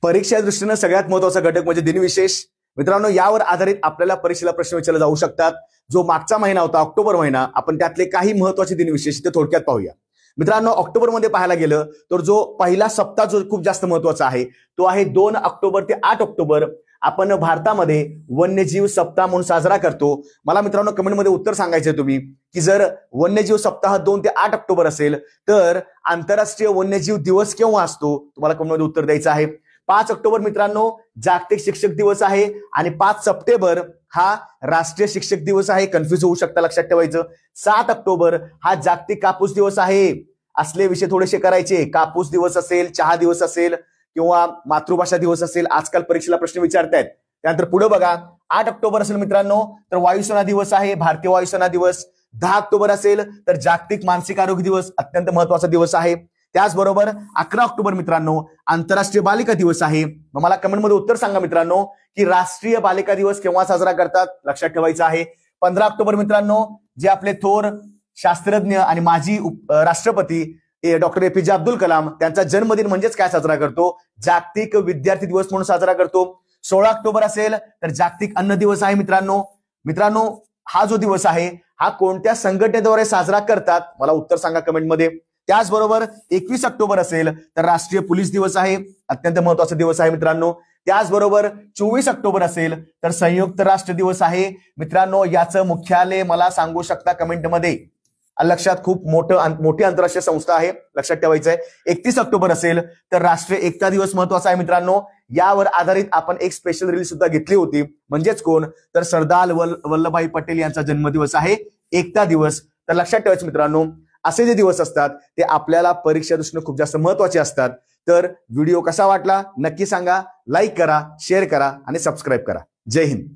परीक्षा दृष्टीने सगळ्यात महत्त्वाचा घटक म्हणजे दिनविशेष। मित्रांनो, यावर आधारित आपल्याला परीक्षेला प्रश्न विचारले जाऊ शकतात। जो मागचा महिना होता ऑक्टोबर महिना, आपण त्यातले काही महत्त्वाचे दिनविशेष ते थोडक्यात पाहूया। मित्रांनो, ऑक्टोबरमध्ये पाहायला गेलं तर जो पहिला सप्ताह जो खूप जास्त महत्त्वाचा आहे तो आहे 2 ऑक्टोबर ते 8 ऑक्टोबर। आपण भारतामध्ये वन्यजीव सप्ताह म्हणून साजरा करतो। मला मित्रांनो कमेंटमध्ये उत्तर सांगायचंय तुम्ही की जर वन्यजीव सप्ताह 2 ते 8 ऑक्टोबर असेल तर आंतरराष्ट्रीय वन्यजीव दिवस केव्हा असतो, तुम्हाला कमेंटमध्ये उत्तर द्यायचं आहे। 5 ऑक्टोबर मित्रांनो जागतिक शिक्षक दिवस आहे आणि 5 सप्टेंबर हा राष्ट्रीय शिक्षक दिवस आहे, कन्फ्युज होऊ शकता, लक्षात ठेवायचं। 7 ऑक्टोबर हा जागतिक कापूस दिवस आहे। असले विषय थोडेसे करायचे, कापूस दिवस असेल, चहा दिवस असेल किंवा मातृभाषा दिवस असेल, आजकाल परीक्षेला प्रश्न विचारतायत। त्यानंतर पुढे बघा, 8 ऑक्टोबर असेल मित्रांनो तर वायुसेना दिवस आहे, भारतीय वायुसेना दिवस। 10 ऑक्टोबर असेल तर जागतिक मानसिक आरोग्य दिवस, अत्यंत महत्वाचा दिवस आहे। त्याचबरोबर 11 ऑक्टोबर मित्रांनो आंतरराष्ट्रीय बालिका दिवस आहे। मग मला कमेंटमध्ये उत्तर सांगा मित्रांनो की राष्ट्रीय बालिका दिवस केव्हा साजरा करतात, लक्षात ठेवायचं आहे। 15 ऑक्टोबर मित्रांनो जे आपले थोर शास्त्रज्ञ आणि माजी राष्ट्रपती डॉक्टर APJ अब्दुल कलाम त्यांचा जन्मदिन म्हणजेच काय साजरा करतो, जागतिक विद्यार्थी दिवस म्हणून साजरा करतो। 16 ऑक्टोबर असेल तर जागतिक अन्न दिवस आहे मित्रांनो हा जो दिवस आहे हा कोणत्या संघटनेद्वारे साजरा करतात, मला उत्तर सांगा कमेंटमध्ये। त्याचबरोबर 21 ऑक्टोबर असेल तर राष्ट्रीय पोलीस दिवस आहे, अत्यंत महत्वाचा दिवस आहे मित्रांनो। त्याचबरोबर 24 ऑक्टोबर असेल तर संयुक्त राष्ट्र दिवस आहे मित्रांनो। याचं मुख्यालय मला सांगू शकता कमेंटमध्ये, लक्षात खूप मोठी आंतरराष्ट्रीय संस्था आहे, लक्षात ठेवायचं आहे। 31 ऑक्टोबर असेल तर राष्ट्रीय एकता दिवस महत्वाचा आहे मित्रांनो। यावर आधारित आपण एक स्पेशल रील सुद्धा घेतली होती, म्हणजेच कोण तर सरदार वल्लभभाई पटेल यांचा जन्मदिवस आहे एकता दिवस। तर लक्षात ठेवायचं मित्रांनो, असे जे दिवस असतात ते आपल्याला परीक्षा दृष्टीने खूप जास्त महत्वाचे असतात। तर व्हिडिओ कसा वाटला नक्की सांगा, लाईक करा, शेअर करा आणि सबस्क्राईब करा। जय हिंद।